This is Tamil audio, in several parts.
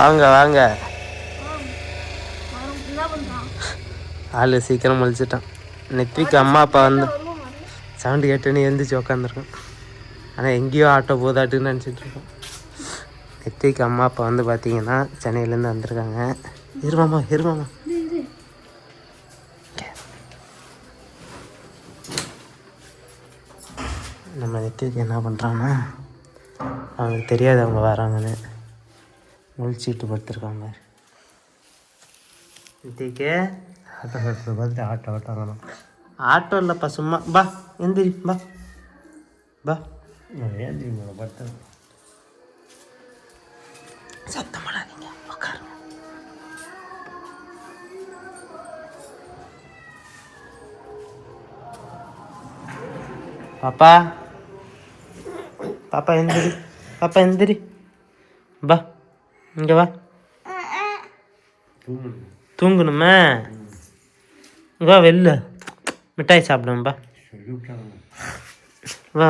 வாங்க வாங்க. ஆள் சீக்கிரம் முழிச்சிட்டான். நெத்திக்கு அம்மா அப்பா வந்து சவுண்டு கேட்டுன்னு எழுந்திரிச்சு உக்காந்துருக்கோம். ஆனால் எங்கேயோ ஆட்டோ போதாட்டுன்னு நினச்சிட்ருக்கோம். நெத்திக்கு அம்மா அப்பா வந்து பார்த்தீங்கன்னா சென்னையிலேருந்து வந்திருக்காங்க. இருமாமா இருமாமா. நம்ம நெத்திக்கு என்ன பண்ணுறாங்கன்னா, அவங்களுக்கு தெரியாது அவங்க வராங்கன்னு முழிச்சிட்டு படுத்துருக்காங்க. நெத்திக்கு ஆட்டோ பார்த்துட்டு ஆட்டோ ஆட்டோங்கண்ணா. ஆட்டோ இல்லைப்பா, சும்மா பா எந்திரி பா பா. ஏந்திரி படுத்து சத்தம் பண்ணாதீங்க, உட்காருங்க. பாப்பா பாப்பா எந்திரி, பாப்பா எந்திரி பா. இங்கே வா. தூங்கணுமே. வா வெளில மிட்டாய் சாப்பிடும்பா. வா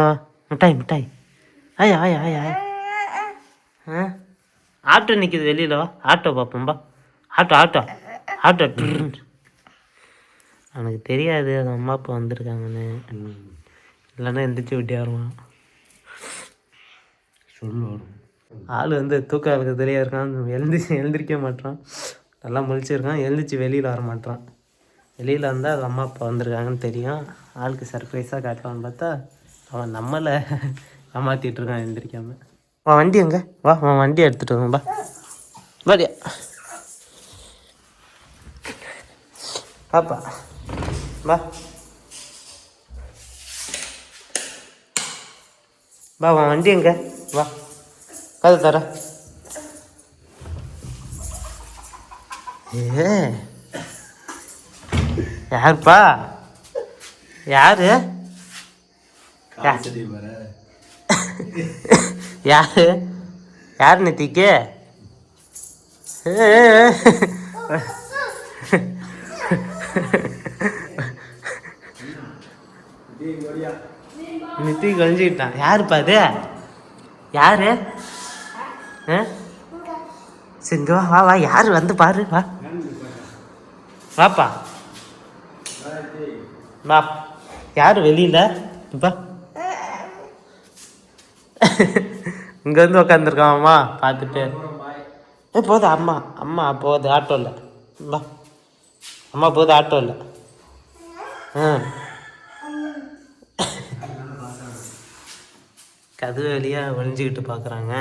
மிட்டாய் மிட்டாய். ஆயா ஆயா ஆயா. ஆ ஆட்டோ நிற்கிது வெளியில், வா ஆட்டோ பார்ப்போம்பா. Auto auto auto. எனக்கு தெரியாது அது அம்மா அப்பா வந்திருக்காங்கன்னு. இல்லைன்னா எந்திரிச்சு விட்டே வருவான். சொல்லுவார். ஆள் வந்து தூக்கம் எனக்கு தெரியா இருக்கான். எழுந்திரிக்க மாட்டான். நல்லா முழிச்சிருக்கான். எழுந்திரிச்சு வெளியில் வர மாட்டான். வெளியில் வந்தால் அது அம்மா அப்பா வந்திருக்காங்கன்னு தெரியும். ஆளுக்கு சர்ப்ரைஸாக காட்டுவான்னு பார்த்தா அவன் நம்மளை ஏமாற்றிட்டுருக்கான் எழுந்திரிக்காமல். வா வண்டி எங்கே வா, அவன் வண்டியை எடுத்துகிட்டு வாங்கப்பா. வாடியா பாப்பா வா வா. அவன் வண்டி எங்கே வா, கதை தர. ஏ யாருப்பா, யாரு யாரு யார் நெத்திக்கு? நெத்தி கழிஞ்சிக்கிட்டான். யாருப்பா அது? யாரு? சரிங்க வா வா வா. யார் வந்து பாரு, வா வாப்பா வா. யார் வெளியில் இப்போ இங்கே வந்து உக்காந்துருக்காம்மா பார்த்துட்டு. போதும் அம்மா, அம்மா போகுது ஆட்டோவில். வா அம்மா போகுது ஆட்டோவில். கதவு வழியாக ஒழிஞ்சிக்கிட்டு பார்க்குறாங்க.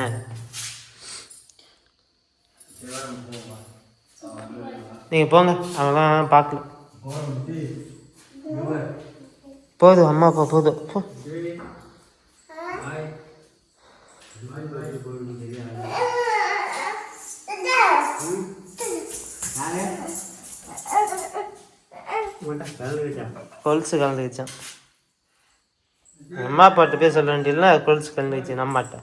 நீங்கள் போங்க, அவங்களாம் பார்க்கல. போதும் அம்மா அப்பா போதும் போ. கொலுசு கலந்து வச்சான். அம்மா அப்பாட்ட போய் சொல்ல வேண்டியதுல கொலுசு கலந்து வச்சு அம்மாட்ட.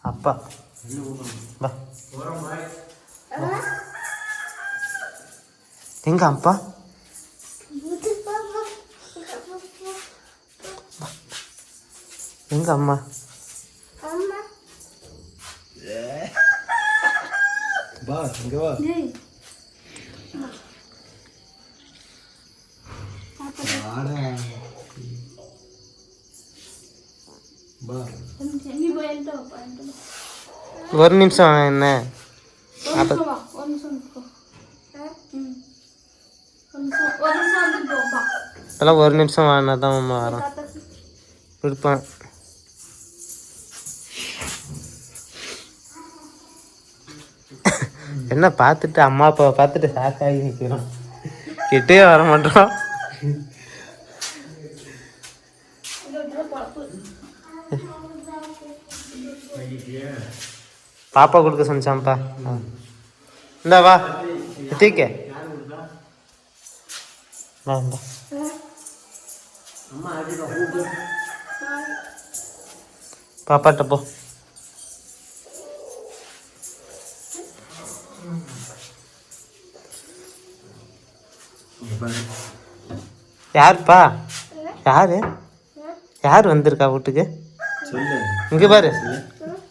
அப்பா எங்க அப்பா? எங்க அம்மா? வா இங்க வா. ஒரு நிமிஷம் என்ன அதெல்லாம் ஒரு நிமிஷம் வாங்கினா தான் அம்மா வரோம் இருப்பேன். என்ன பார்த்துட்டு அம்மா அப்பாவை பார்த்துட்டு ஷாக்காகி நிற்கிறோம். கிட்டே வர மாட்டோம். பாப்பா கொடுக்க சொன்னாப்பா. இந்தா வா தீக்க வா. பாப்பாட்ட போ. யாருப்பா? யாரு யார் வந்திருக்கா வீட்டுக்கு? இங்கே பாரு,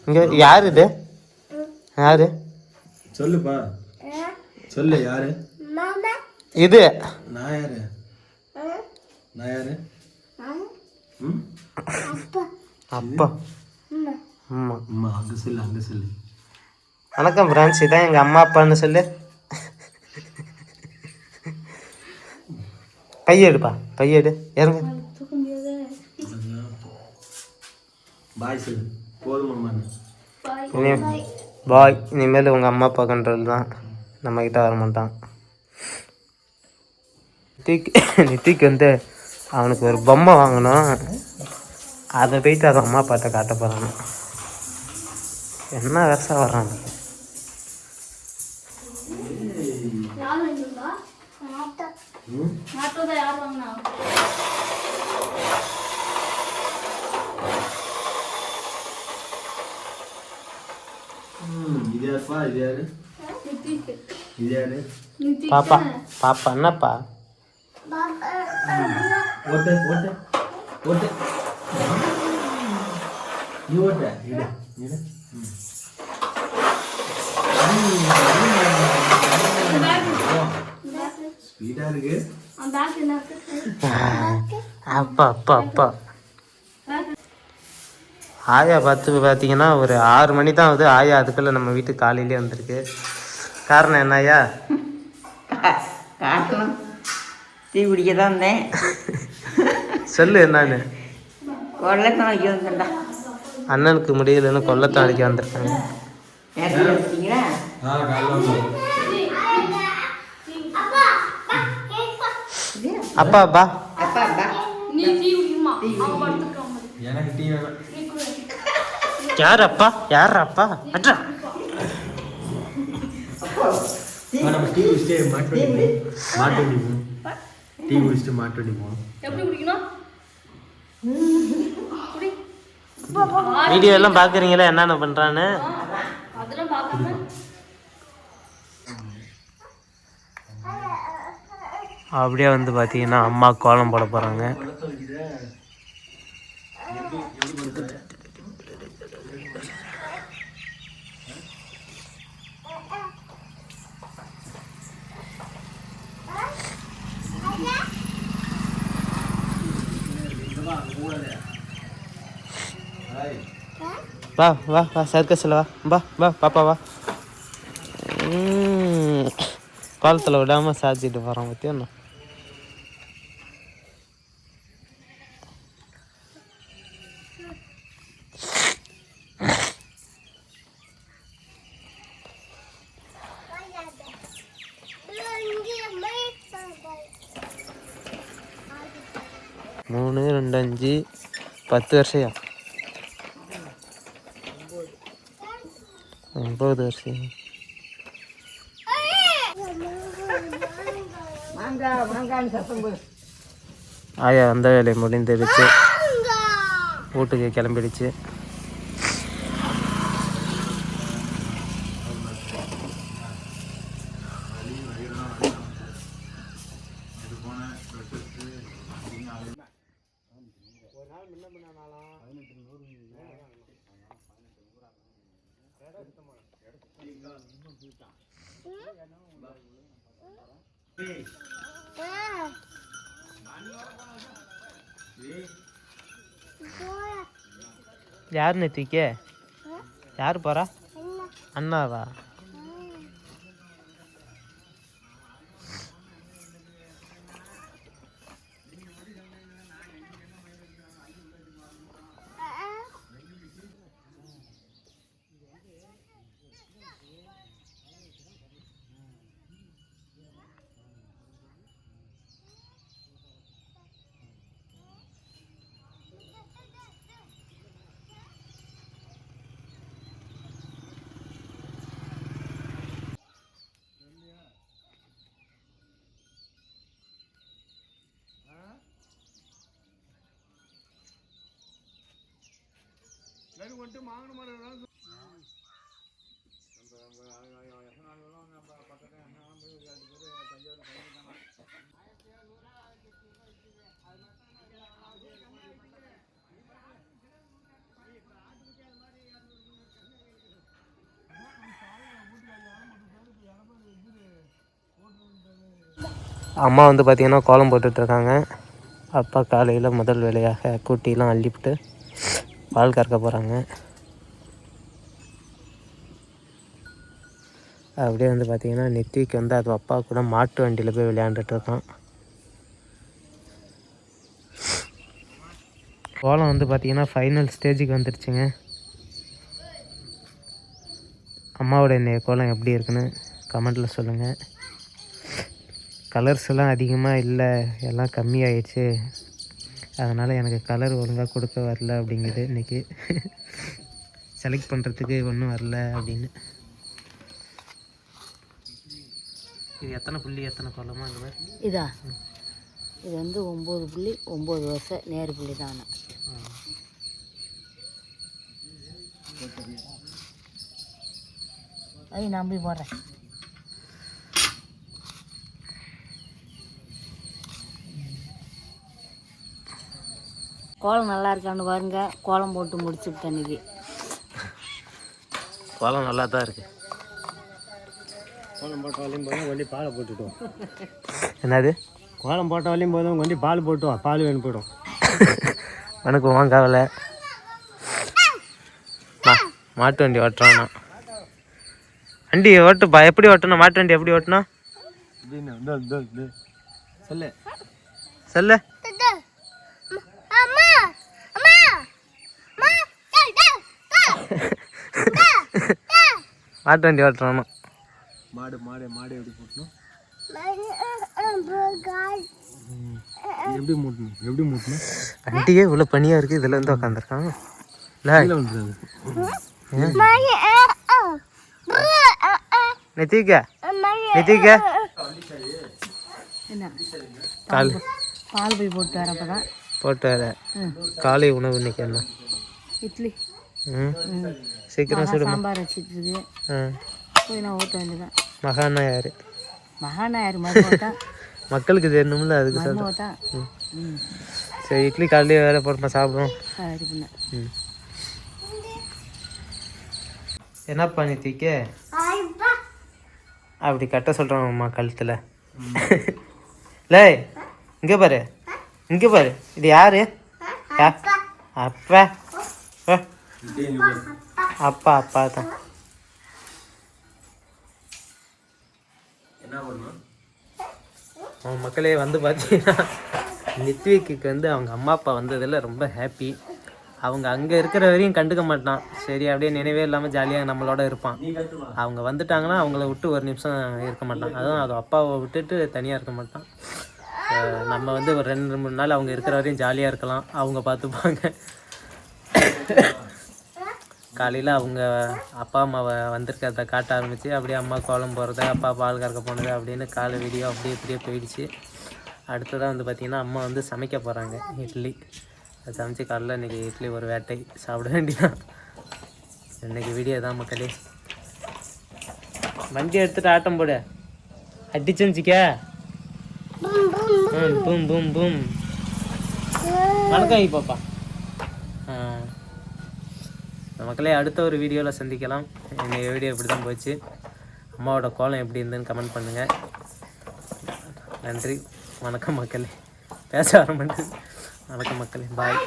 இங்கே யார் இது? யாரு சொல்லுப்பா, சொல்லு. யாரு இது? நான் யாரு? நான் யாரு? அப்பா. அம்மா. அம்மா அங்கே சொல்லு, அங்கே சொல்லு. வணக்கம் ஃப்ரெண்ட்ஸ், இதான் எங்கள் அம்மா அப்பான்னு சொல்லு. பையெடுப்பா, பையெடு, இறங்க. பாய் சொல்லு. போதுமாம்மா. பாய். இனிமேல் உங்கள் அம்மா அப்பா கண்ட்ரோல் தான், நம்மக்கிட்ட வர மாட்டான். நித்திக்கு வந்து அவனுக்கு ஒரு பொம்மை வாங்கணும், அதை போயிட்டு அதை அம்மா அப்பாட்ட காட்ட போகிறாங்க. என்ன வருஷம் வர்றான். இது யாருப்பா? இது யாரு? இது யாரு? பாப்பா. பாப்பா என்னப்பா? ஓட்டு ஓட்டு ஓட்டு. நீ ஓட்ட. இடு இடு. ஸ்பீடா இருக்கு. அப்பா அப்பா அப்பா. ஆயா பார்த்தீங்கன்னா ஒரு 6 மணி தான் ஆகுது. ஆயா அதுக்குள்ளே நம்ம வீட்டுக்கு காலையிலே வந்திருக்கு. காரணம் என்ன ஐயா? காட்டணும், டீ குடிக்க தான் வந்தேன். சொல்லு என்னன்னு. கொள்ளத்தான் வைக்க வந்தேன்டா. அண்ணனுக்கு முடியலன்னு கொல்லத்தான் அடிக்க வந்திருக்காங்க. நேரத்தில் வச்சிட்டீங்களா? அப்பா பா. அப்பா அப்பா எனக்கு டீ வேணும். யார் அப்பா? யார் அப்பா? அட்ரா. நம்ம டீ குடிச்சிட்டு மாட்டு வண்டி போகணும். டீ குடிச்சிட்டு மாட்டு வண்டி போகணும். வீடியோ எல்லாம் பார்க்குறீங்களா என்னென்ன பண்ணுறான்னு? அப்படியே வந்து பார்த்தீங்கன்னா அம்மா கோலம் போட போகிறாங்க. வா வா வா, சர்க்கஸில் வா. வா வா பாப்பா வா. கோலத்தில் விடாமல் சாத்திட்டு போகிறான் பற்றியா? மூணு 2 5 10 வருஷம். 9 வருஷம். ஆயா வந்த வேலை முடிந்துடுச்சு, வீட்டுக்கு கிளம்பிடுச்சு. யார் நேத்திக்க? யார் போகிறா? அண்ணாவா? அம்மா வந்து பார்த்திங்கன்னா கோலம் போட்டுட்ருக்காங்க. அப்பா காலையில் முதல் வேலையாக கூட்டிலாம் அள்ளிவிட்டு பால் கறக்க போகிறாங்க. அப்படியே வந்து பார்த்திங்கன்னா நெத்திக்கு வந்து அது அப்பா கூட மாட்டு வண்டியில் போய் விளையாண்டுட்ருக்கான். கோலம் வந்து பார்த்திங்கன்னா ஃபைனல் ஸ்டேஜுக்கு வந்துடுச்சுங்க. அம்மாவோட கோலம் எப்படி இருக்குன்னு கமெண்டில் சொல்லுங்கள். கலர்ஸ் எல்லாம் அதிகமாக இல்லை, எல்லாம் கம்மியாயிடுச்சு, அதனால் எனக்கு கலர் ஒழுங்காக கொடுக்க வரல அப்படிங்குது. இன்றைக்கி செலக்ட் பண்ணுறதுக்கு ஒன்றும் வரல அப்படின்னு. இது எத்தனை புள்ளி எத்தனை கோலமாக இருக்குது? இதா இது வந்து 9 புள்ளி 9 வருஷம் நேரு புள்ளி தானே. அது நம்பி போடுறேன். கோலம் நல்லா இருக்கான்னு பாருங்க. கோலம் போட்டு முடிச்சுட்டு அன்றைக்கி கோலம் நல்லா தான் இருக்குது. கோலம் போட்டாலையும் போதும் கொண்டு பாலை போட்டுட்டோம். என்னது? கோலம் போட்டாலையும் போதும் கொண்டு பால் போட்டுவோம். பால் வேணும் போய்டும். எனக்கு வாங்காவல மாட்டு வண்டி ஓட்டுறான்னா. வண்டி ஓட்டுப்பா. எப்படி ஓட்டணும்? மாட்டு வண்டி எப்படி ஓட்டணும் சொல்லு சொல்லு. மாட்டு வண்டி ஓட்டுறானா? மாடு மாடு மாடு எப்படி போட்டணும்? எப்படி மூட்டணும்? எப்படி மூட்டணும்? வண்டியே இவ்வளோ பனியாக இருக்குது, இதில் வந்து உட்காந்துருக்கான். நித்திக்க நித்திக்க என்ன கால் பால் போய் போட்டு வரேன். அப்போ தான் போட்டு வர. காலை உணவு இன்னைக்கு என்ன? இட்லி. சீக்கிரம் சுடு. சாம்பார் வச்சுட்டு இருக்கு. போய் நான் ஊற்ற வேண்டியதான். மகானா யாரு? மகானா யார்? மருமகா. மக்களுக்கு தெரியணும்ல, அதுக்கு மருமகா சொல்கிறேன். தான். சரி, இட்லி காலையிலே வேலை போட்டுமா சாப்பிடுவோம். இது பண்ண என்னப்பா நித்திக்க அப்படி கட்ட சொல்கிறோம்மா கழுத்தில்? லே இங்கே பாரு, இங்கே பாரு. இது யாரு? அப்பா அப்பா அப்பா தான். மக்களே வந்து பார்த்தீங்கன்னா நித்விக்கு வந்து அவங்க அம்மா அப்பா வந்ததில் ரொம்ப ஹாப்பி. அவங்க அங்கே இருக்கிற வரையும் கண்டுக்க மாட்டான். சரி, அப்படியே நினைவே இல்லாமல் ஜாலியாக நம்மளோட இருப்பான். அவங்க வந்துட்டாங்கன்னா அவங்கள விட்டு ஒரு நிமிஷம் இருக்க மாட்டான். அதுவும் அது அப்பாவை விட்டுட்டு தனியாக இருக்க மாட்டான். நம்ம வந்து ஒரு 2-3 நாள் அவங்க இருக்கிற வரையும் ஜாலியாக இருக்கலாம். அவங்க பார்த்துப்பாங்க. காலையில் அவங்க அப்பா அம்மாவை வந்திருக்கிறத காட்ட ஆரம்பித்து அப்படியே அம்மா கோலம் போடுறது, அப்பா பால் கறக்க போனது அப்படின்னு காலை வீடியோ அப்படியே இப்படியே போயிடுச்சு. அடுத்ததாக வந்து பார்த்திங்கன்னா அம்மா வந்து சமைக்க போகிறாங்க இட்லி. அது சமைச்சு காலையில் இன்றைக்கி இட்லி ஒரு வேட்டை சாப்பிட வேண்டியதான். இன்றைக்கி வீடியோ தான் மக்களே. வண்டி எடுத்துகிட்டு ஆட்டம் போட அடிச்சுச்சிக்க. Boom boom boom. வணக்கம் பாப்பா. மக்களே, அடுத்த ஒரு வீடியோவில் சந்திக்கலாம். எங்கள் வீடியோ இப்படி தான் போச்சு. அம்மாவோட கோலம் எப்படி இருந்துன்னு கமெண்ட் பண்ணுங்கள். நன்றி, வணக்கம் மக்களே. பேச வர மாட்டேன். வணக்கம் மக்களே, பாய்.